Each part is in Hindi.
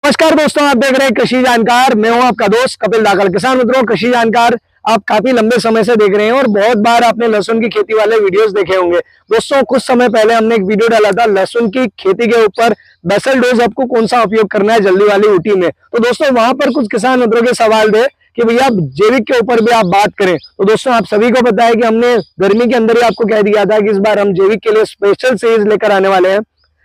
नमस्कार दोस्तों, आप देख रहे हैं कृषि जानकार। मैं हूं आपका दोस्त कपिल दाकल। किसान मित्रों, कृषि जानकार आप काफी लंबे समय से देख रहे हैं और बहुत बार आपने लहसुन की खेती वाले वीडियोस देखे होंगे। दोस्तों, कुछ समय पहले हमने एक वीडियो डाला था लहसुन की खेती के ऊपर, बेसल डोज आपको कौन सा उपयोग करना है जल्दी वाली ऊटी में। तो दोस्तों, वहां पर कुछ किसान मित्रों के सवाल थे कि भैया जैविक के ऊपर भी आप बात करें। तो दोस्तों, आप सभी को पता है कि हमने गर्मी के अंदर ही आपको कह दिया था कि इस बार हम जैविक के लिए स्पेशल सीरीज लेकर आने वाले हैं।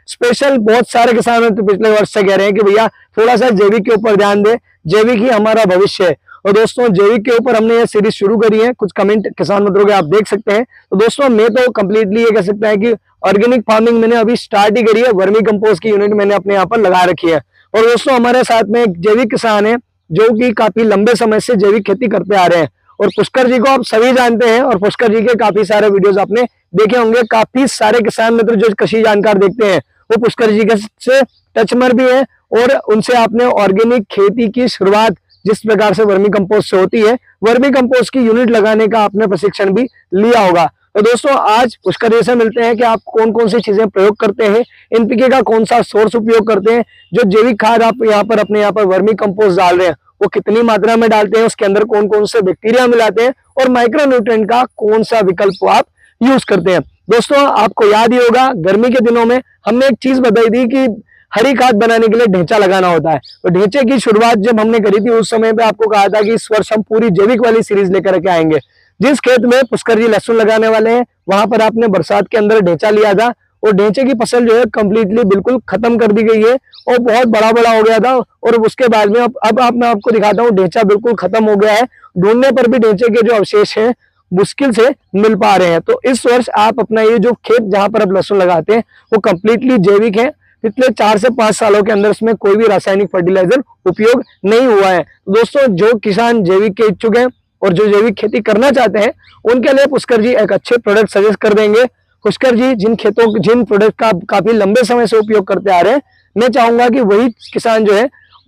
स्पेशल बहुत सारे किसान तो पिछले वर्ष से कह रहे हैं कि भैया थोड़ा सा जैविक के ऊपर ध्यान दे, जैविक ही हमारा भविष्य है। और दोस्तों, जैविक के ऊपर हमने ये सीरीज शुरू करी है। कुछ कमेंट किसान मित्रों के आप देख सकते हैं। तो दोस्तों, मैं तो कंप्लीटली ये कह सकता है कि ऑर्गेनिक फार्मिंग मैंने अभी स्टार्ट ही करी है। वर्मी कंपोस्ट की यूनिट मैंने अपने यहाँ पर लगा रखी है। और दोस्तों, हमारे साथ में एक जैविक किसान है जो कि काफी लंबे समय से जैविक खेती करते आ रहे हैं। और पुष्कर जी को आप सभी जानते हैं और पुष्कर जी के काफी सारे वीडियोस आपने देखे होंगे। काफी सारे किसान मित्र जो कृषि जानकार देखते हैं वो पुष्कर जी के से टचमर भी है और उनसे आपने ऑर्गेनिक खेती की शुरुआत जिस प्रकार से वर्मी कंपोस्ट से होती है, वर्मी कंपोस्ट की यूनिट लगाने का आपने प्रशिक्षण भी लिया होगा। तो दोस्तों, आज पुष्कर जी से मिलते हैं कि आप कौन कौन सी चीजें प्रयोग करते हैं, एनपीके का कौन सा सोर्स उपयोग करते हैं, जो जैविक खाद आप यहाँ पर अपने यहाँ पर वर्मी कंपोस्ट डाल रहे हैं वो कितनी मात्रा में डालते हैं, उसके अंदर कौन कौन से बैक्टीरिया मिलाते हैं और माइक्रो न्यूट्रिएंट का कौन सा विकल्प आप यूज करते हैं। दोस्तों, आपको याद ही होगा गर्मी के दिनों में हमने एक चीज बताई थी कि हरी खाद बनाने के लिए ढेंचा लगाना होता है। तो ढेंचे की शुरुआत जब हमने करी थी उस समय पे आपको कहा था कि इस वर्ष हम पूरी जैविक वाली सीरीज लेकर के आएंगे। जिस खेत में पुष्कर जी लहसुन लगाने वाले हैं वहां पर आपने बरसात के अंदर ढेंचा लिया था और ढेंचे की फसल जो है कंप्लीटली बिल्कुल खत्म कर दी गई है और बहुत बड़ा बड़ा हो गया था। और उसके बाद में अब मैं आपको दिखाता हूँ, ढेंचा बिल्कुल खत्म हो गया है। ढूंढने पर भी ढेंचे के जो अवशेष हैं मुश्किल से मिल पा रहे हैं। तो इस वर्ष आप अपना ये जो खेत जहां पर आप लहसुन लगाते हैं वो कंप्लीटली जैविक है। पिछले 4 से 5 सालों के अंदर इसमें कोई भी रासायनिक फर्टिलाइजर उपयोग नहीं हुआ है। दोस्तों, जो किसान जैविक के इच्छुक हैं और जो जैविक खेती करना चाहते हैं उनके लिए पुष्कर जी एक अच्छे प्रोडक्ट सजेस्ट कर देंगे। पुष्कर जी जिन प्रोडक्ट का काफी लंबे समय से उपयोग करते आ रहे हैं, मैं चाहूंगा कि वही किसान जो है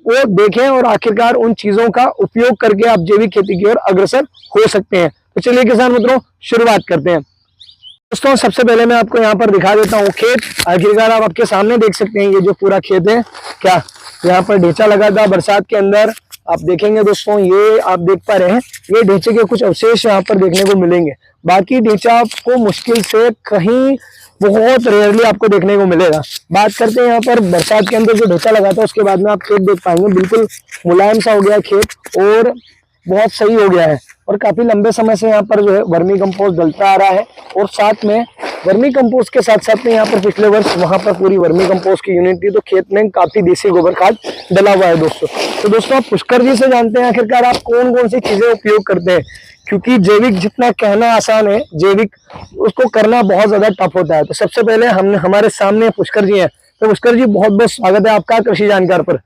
वो देखें और आखिरकार उन चीजों का उपयोग करके आप जैविक खेती की ओर अग्रसर हो सकते हैं। तो चलिए किसान मित्रों, शुरुआत करते हैं। दोस्तों, सबसे पहले मैं आपको यहाँ पर दिखा देता हूँ खेत। आखिरकार आप आपके सामने देख सकते हैं ये जो पूरा खेत है, क्या यहाँ पर ढेंचा लगा था बरसात के अंदर। आप देखेंगे दोस्तों, ये आप देख पा रहे हैं, ये ढेंचे के कुछ अवशेष यहाँ पर देखने को मिलेंगे। बाकी ढेंचा आपको मुश्किल से कहीं बहुत रेयरली आपको देखने को मिलेगा। बात करते हैं यहाँ पर बरसात के अंदर जो ढेंचा लगा था उसके बाद में आप खेत देख पाएंगे, बिल्कुल मुलायम सा हो गया खेत और बहुत सही हो गया है। और काफी लंबे समय से यहाँ पर जो है वर्मी कंपोस्ट डलता आ रहा है और साथ में वर्मी कंपोस्ट के साथ साथ में यहाँ पर पिछले वर्ष वहां पर पूरी वर्मी कंपोस्ट की यूनिट थी तो खेत में काफी देसी गोबर खाद डला हुआ है दोस्तों। तो दोस्तों, आप पुष्कर जी से जानते हैं आखिरकार आप कौन कौन सी चीजें उपयोग करते हैं, क्योंकि जैविक जितना कहना आसान है, जैविक उसको करना बहुत ज्यादा टफ होता है। तो सबसे पहले हमारे सामने पुष्कर जी है। तो पुष्कर जी, बहुत बहुत स्वागत है आपका कृषि जानकार पर।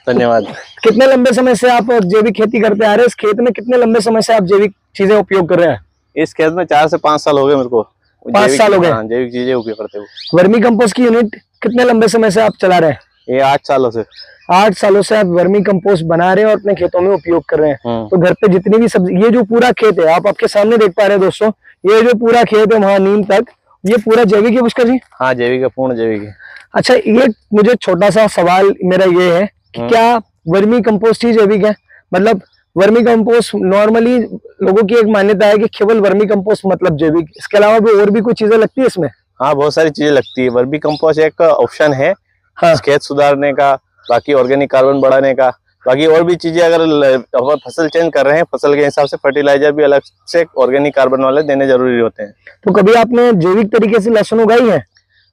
धन्यवाद। कितने लंबे समय से आप जैविक खेती करते आ रहे हैं? इस खेत में कितने लंबे समय से आप जैविक चीजें उपयोग कर रहे हैं? इस खेत में 4 से 5 साल हो गए मेरे को। 5 साल हो गए जैविक चीजें उपयोग करते हुए। वर्मी कंपोस्ट की यूनिट कितने लंबे समय से आप चला रहे हैं? ये 8 सालों से। 8 सालों से आप वर्मी कंपोस्ट बना रहे हैं और अपने खेतों में उपयोग कर रहे हैं। तो घर पे जितनी भी सब्जी, ये जो पूरा खेत है आप आपके सामने देख पा रहे हैं दोस्तों, ये जो पूरा खेत है वहां नीम तक, ये पूरा जैविक है पुष्कर जी? हाँ, जैविक है, पूर्ण जैविक है। अच्छा, ये मुझे छोटा सा सवाल मेरा ये है कि क्या वर्मी कंपोस्ट ही जैविक है? मतलब वर्मी कंपोस्ट नॉर्मली लोगों की एक मान्यता है कि केवल वर्मी कंपोस्ट मतलब जैविक, इसके अलावा भी और भी कुछ चीजें लगती है इसमें? हाँ, बहुत सारी चीजें लगती है। वर्मी कंपोस्ट एक ऑप्शन है। हाँ। खेत सुधारने का, बाकी ऑर्गेनिक कार्बन बढ़ाने का, बाकी और भी चीजें अगर फसल चेंज कर रहे हैं फसल के हिसाब से फर्टिलाइजर भी अलग से ऑर्गेनिक कार्बन वाले देने जरूरी होते हैं। तो कभी आपने जैविक तरीके से लहसुन उगाई है?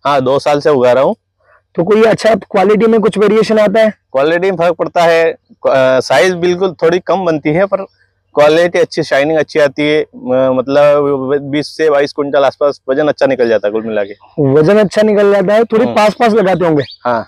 हाँ, 2 साल से उगा रहा हूँ। तो कोई अच्छा क्वालिटी में कुछ वेरिएशन आता है? क्वालिटी में फर्क पड़ता है। साइज बिल्कुल थोड़ी कम बनती है पर क्वालिटी अच्छी, शाइनिंग अच्छी आती है। मतलब 20 से 22 कुंटल आसपास वजन अच्छा निकल जाता है। कुल मिला के वजन अच्छा निकल जाता है। थोड़ी पास लगाते होंगे? हाँ।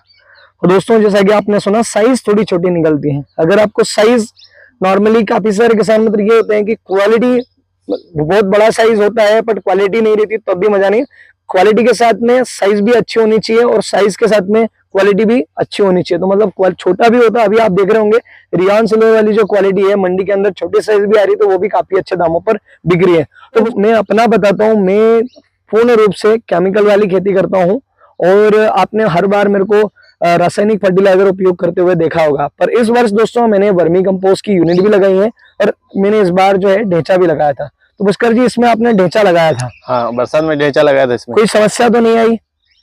तो दोस्तों, जैसा कि आपने सुना, साइज थोड़ी छोटी निकलती है। अगर आपको साइज नॉर्मली काफी सारे किसान मित्र ये होते हैं कि क्वालिटी बहुत बड़ा साइज होता है बट क्वालिटी नहीं रहती, तब भी मजा नहीं। क्वालिटी के साथ में साइज भी अच्छी होनी चाहिए और साइज के साथ में क्वालिटी भी अच्छी होनी चाहिए। तो मतलब छोटा भी होता है, अभी आप देख रहे होंगे रियान सिल्वर वाली जो क्वालिटी है मंडी के अंदर छोटी साइज भी आ रही है तो वो भी काफी अच्छे दामों पर बिक रही है। तो मैं अपना बताता हूँ, मैं पूर्ण रूप से केमिकल वाली खेती करता हूँ और आपने हर बार मेरे को रासायनिक फर्टिलाइजर उपयोग करते हुए देखा होगा। पर इस वर्ष दोस्तों मैंने वर्मी कंपोस्ट की यूनिट भी लगाई है और मैंने इस बार जो है ढेंचा भी लगाया था। तो पुष्कर जी इसमें आपने ढेंचा लगाया था, हाँ बरसात में ढेंचा लगाया था। इसमें कोई समस्या तो नहीं आई?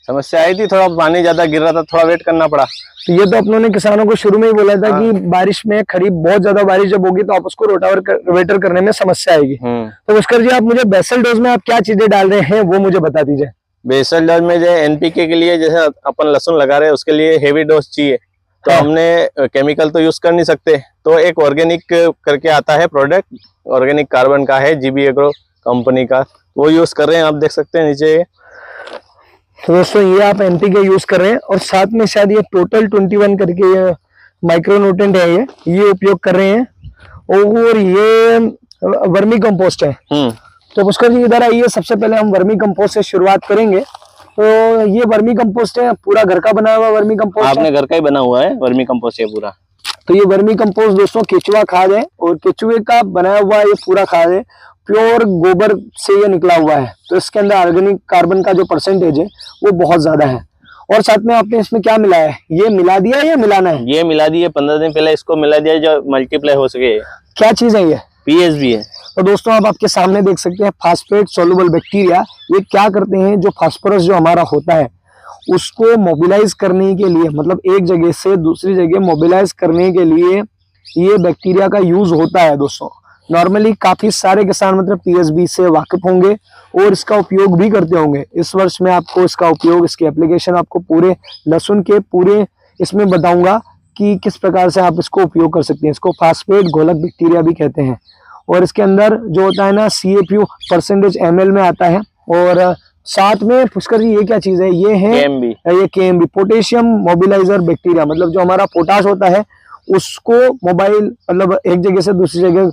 समस्या आई थी, थोड़ा पानी ज्यादा गिर रहा था, थोड़ा वेट करना पड़ा। तो ये तो अपनों ने किसानों को शुरू में ही बोला था कि बारिश में खरीफ बहुत ज्यादा बारिश जब होगी तो आप उसको रोटावेटर करने में समस्या आएगी। तो पुष्कर जी आप मुझे बेसल डोज में आप क्या चीजें डाल रहे हैं वो मुझे बता दीजिए। बेसल डोज में जो एनपीके के लिए जैसे अपन लहसुन लगा रहे हैं उसके लिए हेवी डोज चाहिए, तो हमने केमिकल तो यूज कर नहीं सकते, तो एक ऑर्गेनिक करके आता है प्रोडक्ट, ऑर्गेनिक कार्बन का है, जीबी एग्रो कंपनी का, वो यूज कर रहे हैं। आप देख सकते हैं नीचे। तो दोस्तों ये आप एनपीके यूज कर रहे हैं और साथ में शायद ये टोटल 21 करके ये माइक्रोन्यूट्रेंट है, ये उपयोग कर रहे हैं और ये वर्मी कंपोस्ट है। तो पुष्कर जी इधर आइए, सबसे पहले हम वर्मी कंपोस्ट से शुरुआत करेंगे। तो ये वर्मी कंपोस्ट है, पूरा घर का बना हुआ वर्मी कंपोस्ट आपने घर का ही बना हुआ है वर्मी कंपोस्ट है पूरा। तो ये वर्मी कंपोस्ट दोस्तों केचुआ खाद है और केचुए का बनाया हुआ ये पूरा खाद है, प्योर गोबर से ये निकला हुआ है। तो इसके अंदर ऑर्गेनिक कार्बन का जो परसेंटेज है वो बहुत ज्यादा है। और साथ में आपने इसमें क्या मिलाया है? ये मिला दिया है या मिलाना है? ये मिला दिए, 15 दिन पहले इसको मिला दिया जो मल्टीप्लाई हो सके। क्या चीज है ये? पीएसबी है। तो दोस्तों आप आपके सामने देख सकते हैं फास्फेट सोलुबल बैक्टीरिया। ये क्या करते हैं, जो फास्फोरस जो हमारा होता है उसको मोबिलाइज करने के लिए, मतलब एक जगह से दूसरी जगह मोबिलाइज करने के लिए ये बैक्टीरिया का यूज होता है। दोस्तों नॉर्मली काफी सारे किसान मतलब पीएसबी से वाकिफ होंगे और इसका उपयोग भी करते होंगे। इस वर्ष में आपको इसका उपयोग, इसकी एप्लीकेशन आपको पूरे लहसुन के पूरे इसमें बताऊंगा कि किस प्रकार से आप इसको उपयोग कर सकते हैं। इसको फास्फेट घोलक बैक्टीरिया भी कहते हैं और इसके अंदर जो होता है ना CFU परसेंटेज ml में आता है। और साथ में पुष्कर जी ये क्या चीज है? ये है ये KMB पोटेशियम मोबिलाइजर बैक्टीरिया, मतलब जो हमारा पोटाश होता है उसको मोबाइल मतलब एक जगह से दूसरी जगह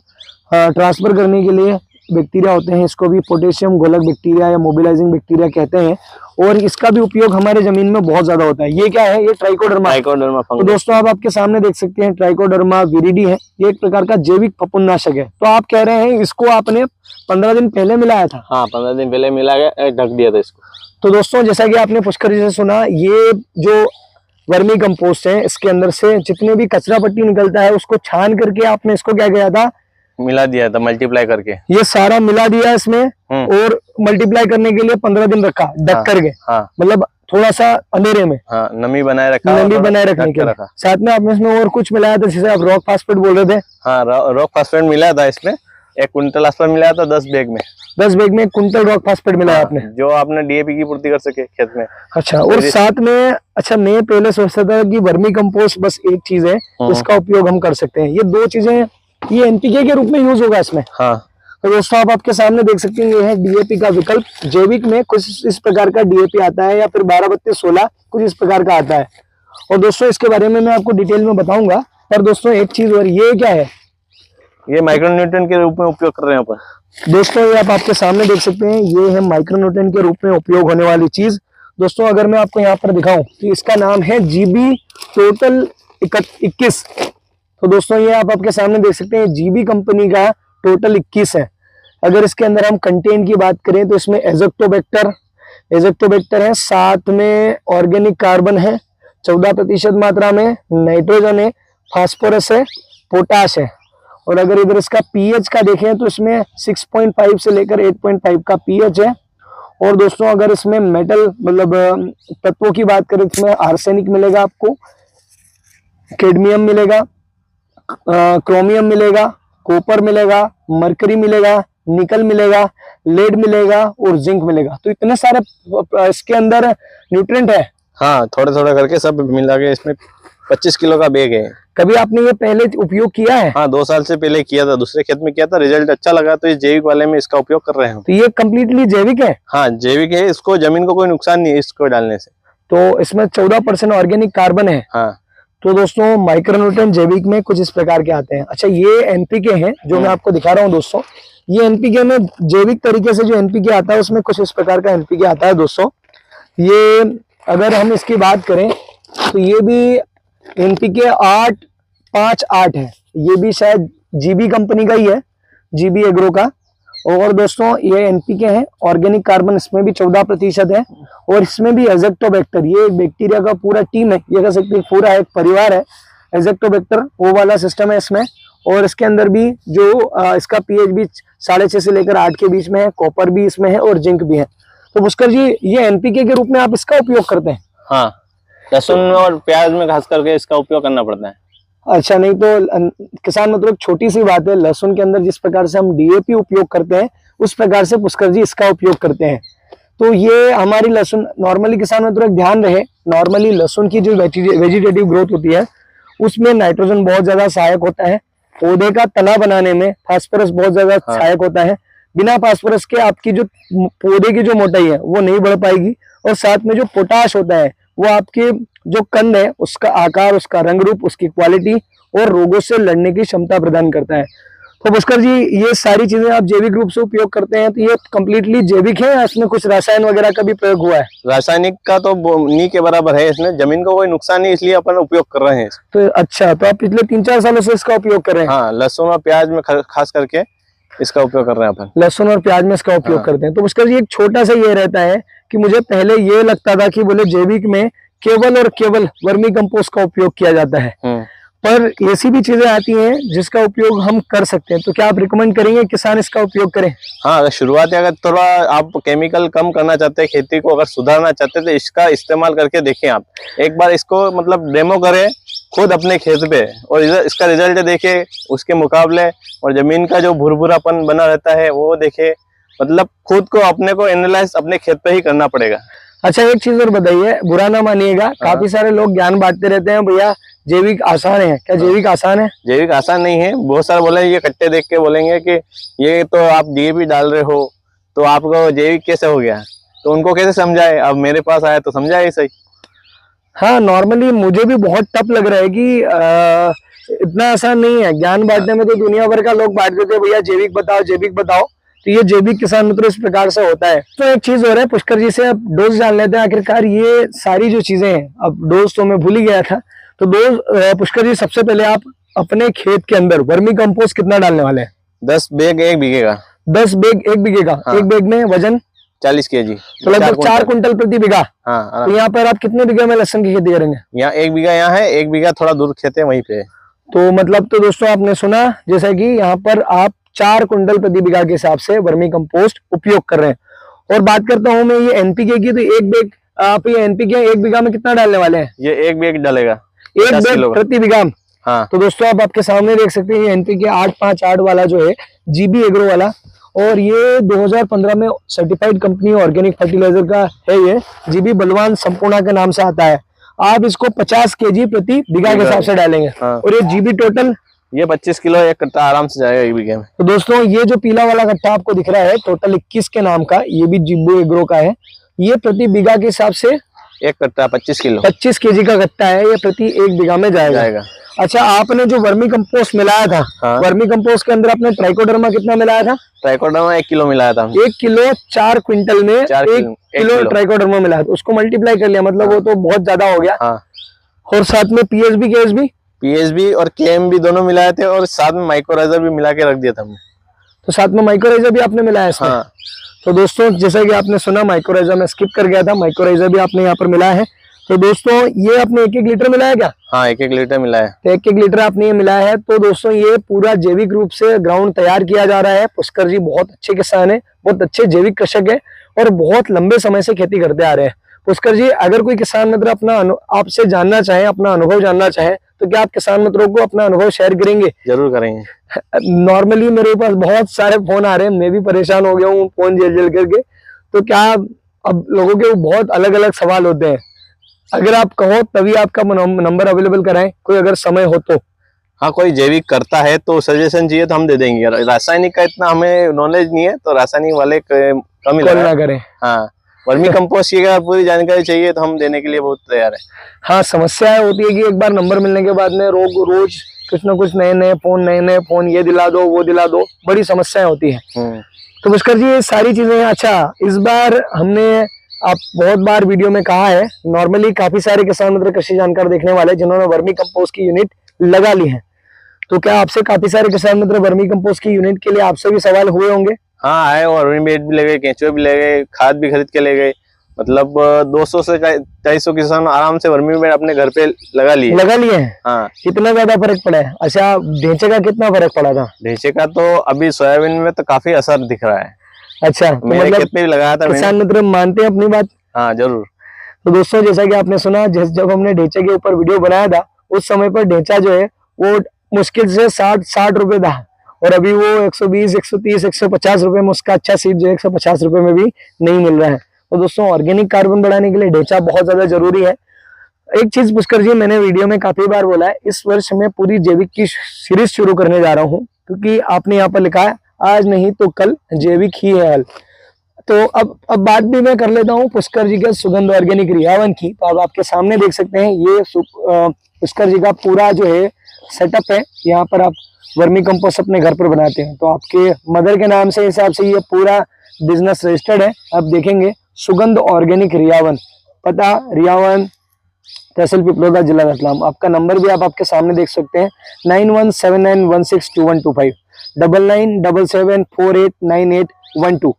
ट्रांसफर करने के लिए बैक्टीरिया होते हैं। इसको भी पोटेशियम घोलक बैक्टीरिया या मोबिलाइजिंग बैक्टीरिया कहते हैं और इसका भी उपयोग हमारे जमीन में बहुत ज्यादा होता है। ये क्या है? ये ट्राइकोडर्मा। तो दोस्तों आप आपके सामने देख सकते हैं ट्राइकोडर्मा विरिडी है, ये एक प्रकार का जैविक फफूंदनाशक है। तो आप कह रहे हैं इसको आपने 15 दिन पहले मिलाया था? हाँ 15 दिन पहले मिला गया, ढक दिया था इसको। तो दोस्तों जैसा कि आपने पुष्कर जी से सुना, ये जो वर्मी कंपोस्ट है इसके अंदर से जितने भी कचरा पट्टी निकलता है उसको छान करके आपने इसको क्या किया था? मिला दिया था मल्टीप्लाई करके। ये सारा मिला दिया इसमें और मल्टीप्लाई करने के लिए 15 दिन रखा ढक करके। मतलब थोड़ा सा अंधेरे में नमी बनाए रखा, नमी बनाए रखने के लिए। साथ में आपने इसमें और कुछ मिलाया था जिसे आप रॉक फास्फेट बोल रहे थे? हाँ रॉक फास्फेट मिला था इसमें, 1 क्विंटल आसपास मिलाया था 10 बैग में। 10 बैग में 1 क्विंटल रॉक फास्फेट मिलाया आपने, जो आपने DAP की पूर्ति कर सके खेत में। अच्छा। और साथ में अच्छा मैं पहले सोचता था कि वर्मी कंपोस्ट बस एक चीज है इसका उपयोग हम कर सकते हैं, ये 2 चीजें, ये NPK के रूप में यूज होगा इसमें। हाँ तो दोस्तों आप आपके सामने देख सकते हैं ये है DAP का विकल्प। जैविक में कुछ इस प्रकार का DAP आता है या फिर 12-32-16 कुछ इस प्रकार का आता है और दोस्तों इसके बारे में मैं आपको डिटेल में बताऊंगा। पर दोस्तों एक चीज और, ये क्या है? ये माइक्रोन्यूट्रिएंट के रूप में उपयोग कर रहे हैं अपन। दोस्तों ये आप आपके सामने देख सकते हैं, ये है माइक्रोन्यूट्रिएंट के रूप में उपयोग होने वाली चीज। दोस्तों अगर मैं आपको यहाँ पर दिखाऊं तो इसका नाम है GB टोटल 21। तो दोस्तों ये आप आपके सामने देख सकते हैं GB कंपनी का टोटल 21 है। अगर इसके अंदर हम कंटेंट की बात करें तो इसमें एजोक्टोबैक्टर है, साथ में ऑर्गेनिक कार्बन है 14% मात्रा में, नाइट्रोजन है, फास्फोरस है, पोटाश है। और अगर इधर इसका pH का देखें तो इसमें 6.5 से लेकर 8.5 का pH है। और दोस्तों अगर इसमें मेटल मतलब तत्वों की बात करें तो इसमें आर्सेनिक मिलेगा आपको, कैडमियम मिलेगा, क्रोमियम मिलेगा, कॉपर मिलेगा, मरकरी मिलेगा, निकल मिलेगा, लेड मिलेगा और जिंक मिलेगा। तो इतने सारे इसके अंदर न्यूट्रिएंट है। हाँ थोड़ा थोड़ा करके सब मिला के इसमें 25 किलो का बैग है। कभी आपने ये पहले उपयोग किया है? हाँ 2 साल से पहले किया था, दूसरे खेत में किया था, रिजल्ट अच्छा लगा तो इस जैविक वाले में इसका उपयोग कर रहे हैं। तो ये कम्प्लीटली जैविक है? हाँ जैविक है, इसको जमीन को कोई नुकसान नहीं है इसको डालने से। तो इसमें 14% ऑर्गेनिक कार्बन है। हाँ तो दोस्तों माइक्रोन्यूट्रिएंट जैविक में कुछ इस प्रकार के आते हैं। अच्छा ये NPK है जो मैं आपको दिखा रहा हूँ दोस्तों, ये NPK में जैविक तरीके से जो NPK आता है उसमें कुछ इस प्रकार का NPK आता है दोस्तों। ये अगर हम इसकी बात करें तो ये भी NPK 858 है, ये भी शायद GB कंपनी का ही है, GB एग्रो का। और दोस्तों ये एनपीके है, ऑर्गेनिक कार्बन इसमें भी 14% है, और इसमें भी एजेक्टोबैक्टर, ये एक बैक्टीरिया का पूरा टीम है, ये कह सकते हैं पूरा एक परिवार है एजेक्टोबैक्टर, वो वाला सिस्टम है इसमें। और इसके अंदर भी जो इसका पीएच भी 6.5 से लेकर 8 के बीच में है, कॉपर भी इसमें है और जिंक भी है। तो पुष्कर जी ये एनपीके के रूप में आप इसका उपयोग करते हैं? हाँ, लहसुन और प्याज में खास करके इसका उपयोग करना पड़ता है। अच्छा, नहीं तो किसान मतलब छोटी सी बात है, लहसुन के अंदर जिस प्रकार से हम डीएपी उपयोग करते हैं उस प्रकार से पुष्कर जी इसका उपयोग करते हैं। तो ये हमारी लहसुन नॉर्मली किसान मतलब ध्यान रहे, नॉर्मली लहसुन की जो वेजिटेटिव ग्रोथ होती है उसमें नाइट्रोजन बहुत ज्यादा सहायक होता है, पौधे का तना बनाने में फास्फोरस बहुत ज्यादा सहायक होता है। बिना फास्फोरस के आपकी जो पौधे की जो मोटाई है वो नहीं बढ़ पाएगी, और साथ में जो पोटाश होता है वो आपके जो कंद है उसका आकार, उसका रंग रूप, उसकी क्वालिटी और रोगों से लड़ने की क्षमता प्रदान करता है। तो पुष्कर जी ये सारी चीजें आप जैविक रूप से उपयोग करते हैं, तो ये कम्प्लीटली जैविक है या इसमें कुछ रसायन वगैरह का भी प्रयोग हुआ है? रासायनिक का तो नी के बराबर है, इसमें जमीन को कोई नुकसान नहीं, इसलिए अपन उपयोग कर रहे हैं। तो अच्छा, तो आप पिछले 3-4 सालों से इसका उपयोग कर रहे हैं? हाँ, लहसुन और प्याज में खास करके इसका उपयोग कर रहे हैं अपन। लहसुन और प्याज में इसका उपयोग करते हैं। तो पुष्कर जी एक छोटा सा ये रहता है कि मुझे पहले ये लगता था कि बोले जैविक में केवल और केवल वर्मी कंपोस्ट का उपयोग किया जाता है, पर ऐसी भी चीजें आती हैं जिसका उपयोग हम कर सकते हैं। तो क्या आप रिकमेंड करेंगे किसान इसका उपयोग करें? हाँ, अगर शुरुआत अगर थोड़ा आप केमिकल कम करना चाहते हैं, खेती को अगर सुधारना चाहते हैं, तो इसका इस्तेमाल करके देखें। आप एक बार इसको मतलब डेमो करें खुद अपने खेत पे, और इसका रिजल्ट देखें उसके मुकाबले, और जमीन का जो भुरभुरापन बना रहता है वो देखे। मतलब खुद को अपने को एनालाइज अपने खेत पे ही करना पड़ेगा। अच्छा, एक चीज और बताइए, बुरा ना मानिएगा, काफी सारे लोग ज्ञान बांटते रहते हैं भैया जैविक आसान है। क्या जैविक आसान है? जैविक आसान नहीं है। बहुत सारे बोले, ये कट्टे देख के बोलेंगे कि ये तो आप डीएपी डाल रहे हो तो आपको जैविक कैसे हो गया, तो उनको कैसे समझाए? अब मेरे पास आया तो समझाए सही। हाँ, नॉर्मली मुझे भी बहुत टफ लग रहा है कि इतना आसान नहीं है। ज्ञान बांटने में तो दुनिया भर का लोग बांट देते हैं, भैया जैविक बताओ जैविक बताओ। तो ये जैविक किसान मित्र इस प्रकार से होता है। तो एक चीज हो रहा है पुष्कर जी से, अब डोज जान लेते हैं आखिरकार ये सारी जो चीजें हैं। अब डोज तो मैं भूल ही गया था, तो डोज पुष्कर जी सबसे पहले आप अपने खेत के अंदर वर्मी कंपोस्ट कितना डालने वाले हैं? 10 बैग 1 बीघे का। 10 बैग 1 बीघे का? हाँ। 1 बैग में वजन 40 kg, तो लगभग 4 कुंटल प्रति बीघा। हाँ, तो यहाँ पर आप कितने बीघे में लहसुन की खेती करेंगे? यहाँ 1 बीघा यहाँ है, 1 बीघा थोड़ा दूर खेत है वहीं पे। तो मतलब तो दोस्तों आपने सुना जैसा कि यहाँ पर आप 4 कुंटल प्रति बीघा के हिसाब से वर्मी कंपोस्ट उपयोग कर रहे हैं। और बात करता हूँ मैं ये एनपीके की, तो 1 बैग आप ये एनपीके 1 बीघा में कितना डालने वाले हैं? ये 1 बैग डालेगा, 1 बैग प्रति बीघा। हाँ। तो दोस्तों आप आपके सामने देख सकते हैं ये एनपीके 858 वाला जो है जीबी एग्रो वाला, और ये 2015 में सर्टिफाइड कंपनी ऑर्गेनिक फर्टिलाइजर का है। ये जीबी बलवान संपूर्णा के नाम से आता है। आप इसको 50 kg प्रति बीघा के हिसाब से डालेंगे। हाँ। और ये जीबी टोटल ये 25 किलो एक कट्टा आराम से जाएगा 1 बीघे में। तो दोस्तों ये जो पीला वाला कट्टा आपको दिख रहा है टोटल 21 के नाम का, ये भी जिब्बो एग्रो का है। ये प्रति बीघा के हिसाब से एक कट्टा 25 किलो 25 kg का कट्टा है, ये प्रति 1 बीघा में जाएगा। अच्छा, आपने जो वर्मी कंपोस्ट मिलाया था, हाँ। वर्मी कंपोस्ट के अंदर आपने ट्राइकोडर्मा कितना मिलाया था? ट्राइकोडर्मा 1 किलो मिलाया था। 1 किलो 4 क्विंटल में 1 किलो ट्राइकोडर्मा मिलाया था, उसको मल्टीप्लाई कर लिया, मतलब हाँ। वो तो बहुत ज्यादा हो गया। हाँ। और साथ में पीएसबी और केएमबी दोनों मिलाए थे, और साथ में माइक्रोराइजर भी मिला के रख दिया था हमने। तो साथ में माइक्रोराइजर भी आपने मिलाया इसमें? हाँ। तो दोस्तों जैसा कि आपने सुना, माइक्रोराइजर में स्किप कर गया था, माइक्रोराइजर भी आपने यहाँ पर मिलाया है। तो दोस्तों ये आपने 1-1 लीटर मिलाया क्या? हाँ, 1-1 लीटर मिलाया है। तो 1-1 लीटर आपने ये मिलाया है। तो दोस्तों ये पूरा जैविक रूप से ग्राउंड तैयार किया जा रहा है। पुष्कर जी बहुत अच्छे किसान है, बहुत अच्छे जैविक कृषक है, और बहुत लंबे समय से खेती करते आ रहे हैं। पुष्कर जी अगर कोई किसान मित्र अपना आपसे जानना चाहे, अपना अनुभव जानना चाहे, तो क्या आप किसान मित्रों को अपना अनुभव शेयर करेंगे? जरूर करेंगे। नॉर्मली मेरे पास बहुत सारे फोन आ रहे हैं, मैं भी परेशान हो गया हूँ फोन झेल करके। तो क्या अब लोगों के बहुत अलग अलग सवाल होते हैं, अगर आप कहो तभी आपका नंबर अवेलेबल कराएं, कोई अगर समय हो तो। हाँ, कोई जैविक करता है तो सजेशन चाहिए तो हम दे देंगे। रासायनिक का इतना हमें नॉलेज नहीं है, तो रासायनिक वाले कम ही ना करें। हाँ, वर्मी कंपोस्ट की अगर पूरी जानकारी चाहिए तो हम देने के लिए बहुत तैयार है। हाँ, समस्या होती है कि एक बार नंबर मिलने के बाद में रोज कुछ ना कुछ नए नए फोन ये दिला दो वो दिला दो, बड़ी समस्याएं होती है। तो पुष्कर जी ये सारी चीजें। अच्छा, इस बार हमने आप बहुत बार वीडियो में कहा है, नॉर्मली काफी सारे किसान मित्र कृषि जानकार देखने वाले जिन्होंने वर्मी कंपोस्ट की यूनिट लगा ली है, तो क्या आपसे काफी सारे किसान मित्र वर्मी कंपोस्ट की यूनिट के लिए आपसे भी सवाल हुए होंगे? हाँ आए, और बेड भी ले गए, केंचुए भी ले गए, खाद भी खरीद के ले गए। मतलब 200 से 250 किसान आराम से वर्मी बेड अपने घर पे लगा लिए हैं। हाँ। कितना ज्यादा फर्क पड़ा है? अच्छा, ढेंचे का कितना फर्क पड़ा था? ढेंचे का तो अभी सोयाबीन में तो काफी असर दिख रहा है। अच्छा, तो मेरे मतलब खेत में भी लगाया था किसान मित्र मानते हैं अपनी बात? हाँ जरूर। तो दोस्तों, जैसा कि आपने सुना, जब हमने ढेंचे के ऊपर वीडियो बनाया था, उस समय पर ढेंचा जो है वो मुश्किल से 60 रुपए था, और अभी वो 120, 130, 150 रुपए में उसका अच्छा सीड जो है 150 रुपए में भी नहीं मिल रहा है। तो दोस्तों, ऑर्गेनिक कार्बन बढ़ाने के लिए ढेंचा बहुत ज्यादा जरूरी है। एक चीज पुष्कर जी, मैंने वीडियो में काफी बार बोला है, इस वर्ष मैं पूरी जैविक की सीरीज शुरू करने जा रहा हूँ, क्योंकि आपने यहाँ पर लिखा है आज नहीं तो कल जैविक ही है हल। तो अब बात भी मैं कर लेता हूँ पुष्कर जी के सुगंध ऑर्गेनिक रियावन की। तो अब आपके सामने देख सकते हैं, ये पुष्कर जी का पूरा जो है सेटअप है। यहाँ पर आप वर्मी कंपोस्ट अपने घर पर बनाते हैं, तो आपके मदर के नाम से हिसाब से ये पूरा बिजनेस रजिस्टर्ड है। आप देखेंगे सुगंध ऑर्गेनिक रियावन, पता रियावन, तहसील पिपलोदा, जिला रतलाम। आपका नंबर भी आप आपके सामने देख सकते हैं, 9179162125, 9977489812।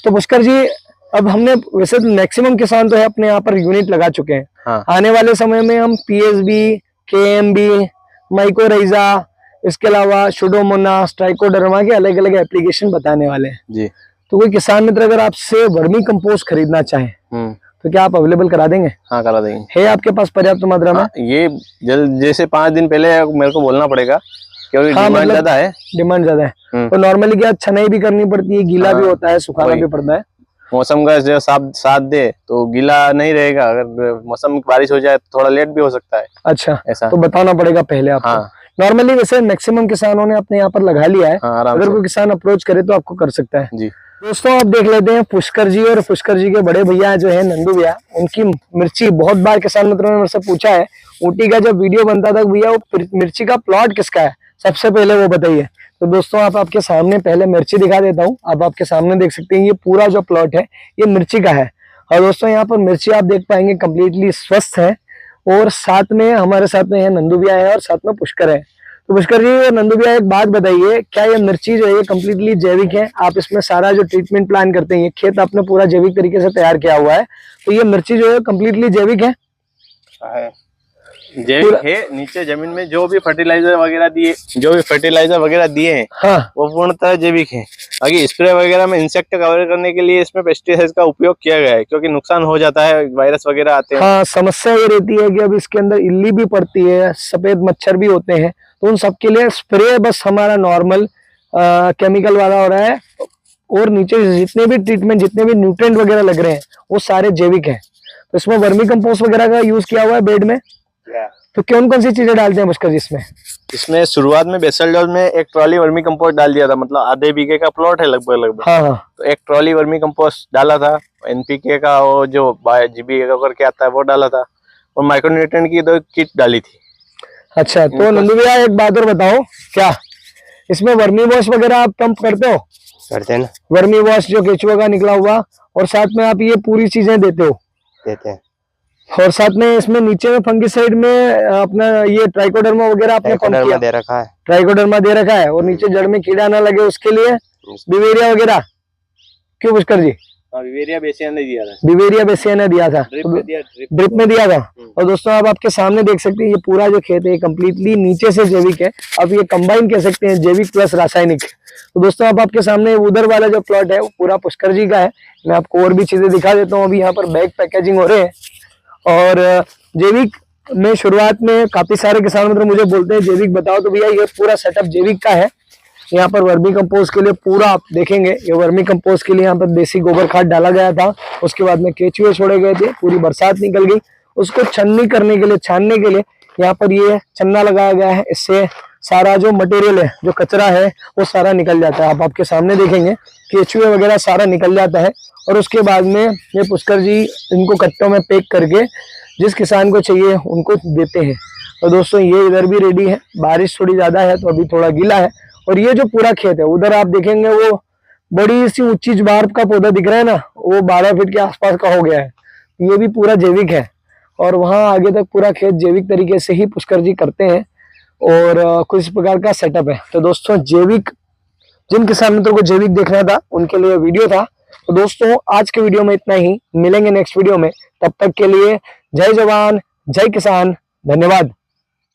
तो पुष्कर जी, अब हमने वैसे तो मैक्सिमम किसान तो है अपने यहाँ पर यूनिट लगा चुके हैं। हाँ। आने वाले समय में हम पीएसबी, केएमबी, माइकोराइजा, इसके अलावा सुडोमोनास, ट्राइकोडर्मा के अलग अलग एप्लीकेशन बताने वाले हैं जी। तो कोई किसान मित्र अगर आपसे वर्मी कंपोस्ट खरीदना चाहे तो क्या आप अवेलेबल करा देंगे? हाँ करा देंगे। है आपके पास पर्याप्त मात्रा में? हाँ, ये जैसे 5 दिन पहले मेरे को बोलना पड़ेगा, क्योंकि हाँ, डिमांड मतलब ज्यादा है। डिमांड ज्यादा है। तो नॉर्मली क्या छनाई भी करनी पड़ती है, गीला भी होता है, सुखाना भी पड़ता है। मौसम का जो साथ दे तो गीला नहीं रहेगा, अगर मौसम बारिश हो जाए तो थोड़ा लेट भी हो सकता है। अच्छा, ऐसा तो बताना पड़ेगा पहले आपको। हाँ। नॉर्मली वैसे मैक्सिमम किसानों ने अपने यहाँ पर लगा लिया है। हाँ, अगर कोई किसान अप्रोच करे तो आपको कर सकता है जी। दोस्तों, आप देख लेते हैं पुष्कर जी और पुष्कर जी के बड़े भैया जो है नंदू भैया, उनकी मिर्ची। बहुत बार किसान मित्रों ने मेरे से पूछा है, ऊटी का जब वीडियो बनता था भैया वो मिर्ची का प्लॉट किसका है, सबसे पहले वो बताइए। तो दोस्तों, आप आपके सामने पहले मिर्ची दिखा देता हूँ। आप आपके सामने देख सकते हैं, ये पूरा जो प्लॉट है ये मिर्ची का है। और दोस्तों, यहाँ पर मिर्ची आप देख पाएंगे कम्प्लीटली स्वस्थ है। और साथ में हमारे साथ में है नंदू भैया है और साथ में पुष्कर है। तो पुष्कर जी और नंदू भैया, एक बात बताइए, क्या ये मिर्ची जो है ये कम्प्लीटली जैविक है? आप इसमें सारा जो ट्रीटमेंट प्लान करते हैं, ये खेत आपने पूरा जैविक तरीके से तैयार किया हुआ है, तो ये मिर्ची जो है कम्प्लीटली जैविक है? जैविक है। नीचे जमीन में जो भी फर्टिलाइजर वगैरह दिए हैं, हाँ, वो पूर्णतः जैविक है। आगे स्प्रे वगैरह में इंसेक्ट कवर करने के लिए इसमें पेस्टिसाइड का उपयोग किया गया है, क्योंकि नुकसान हो जाता है, वायरस वगैरह आते हैं। हाँ, समस्या ये रहती है कि अब इसके अंदर इल्ली भी पड़ती है, सफेद मच्छर भी होते हैं, तो उन सबके लिए स्प्रे बस हमारा नॉर्मल केमिकल वाला हो रहा है। और नीचे जितने भी ट्रीटमेंट, जितने भी न्यूट्रिएंट वगैरह लग रहे हैं वो सारे जैविक हैं। तो इसमें वर्मी कंपोस्ट वगैरह का यूज किया हुआ है बेड में। तो कौन कौन सी चीजें डालते हैं पुष्कर जी इसमें? शुरुआत में बेसल डोज में एक ट्रॉली वर्मी कंपोस्ट डाल दिया था, मतलब आधे बीघे का प्लॉट है लगभग। हाँ। तो एक ट्रॉली वर्मी कंपोस्ट डाला था, एनपीके का वो जो जीबी करके आता है वो डाला था, और माइक्रोन्यूट्रिएंट की 2 किट डाली थी। अच्छा, तो नंदू भैया एक बात और बताओ, क्या इसमें वर्मी वॉश वगैरह आप पंप करते हो? करते हैं ना, वर्मी वॉश जो केचुआ का निकला हुआ, और साथ में आप ये पूरी चीजें देते हो? देते हैं। और साथ में इसमें नीचे में फंगिसाइड में अपना ये ट्राइकोडर्मा वगैरह आपने पंप किया? दे रखा है, ट्राइकोडर्मा दे रखा है। और नीचे जड़ में कीड़ा ना लगे उसके लिए बिवेरिया वगैरह, क्यों पुष्कर जी? बिवेरिया बेसिया ने दिया था। बिवेरिया बेसिया ने दिया था, ड्रिप में दिया था। और दोस्तों, आप आपके सामने देख सकते हैं, ये पूरा जो खेत है कम्प्लीटली नीचे से जैविक है। अब ये कंबाइन कह सकते हैं, जैविक प्लस रासायनिक। तो दोस्तों, आप आपके सामने उधर वाला जो प्लॉट है वो पूरा पुष्कर जी का है। मैं आपको और भी चीजें दिखा देता हूँ। अभी यहाँ पर बैग पैकेजिंग हो रहे हैं। और जैविक में शुरुआत में काफी सारे किसान मित्र मुझे बोलते हैं जैविक बताओ, तो भैया ये पूरा सेटअप जैविक का है। यहाँ पर वर्मी कंपोस्ट के लिए पूरा आप देखेंगे, ये वर्मी कंपोस्ट के लिए यहाँ पर देसी गोबर खाद डाला गया था। उसके बाद में केचुए छोड़े गए थे, पूरी बरसात निकल गई, उसको छन्नी करने के लिए, छानने के लिए यहाँ पर ये चन्ना लगाया गया है। इससे सारा जो मटेरियल है, जो कचरा है, वो सारा निकल जाता है। आप आपके सामने देखेंगे केचुए वगैरह सारा निकल जाता है। और उसके बाद में ये पुष्कर जी इनको कट्टों में पैक करके जिस किसान को चाहिए उनको देते हैं। और दोस्तों, ये इधर भी रेडी है। बारिश थोड़ी ज्यादा है तो अभी थोड़ा गीला है। और ये जो पूरा खेत है, उधर आप देखेंगे वो बड़ी सी ऊंची ज्वार का पौधा दिख रहा है ना, वो 12 फीट के आसपास का हो गया है। ये भी पूरा जैविक है। और वहां आगे तक पूरा खेत जैविक तरीके से ही पुष्कर जी करते हैं। और कुछ प्रकार का सेटअप है। तो दोस्तों, जैविक जिन किसान मित्रों को जैविक देखना था उनके लिए वीडियो था। तो दोस्तों आज के वीडियो में इतना ही, मिलेंगे नेक्स्ट वीडियो में, तब तक के लिए जय जवान जय किसान, धन्यवाद।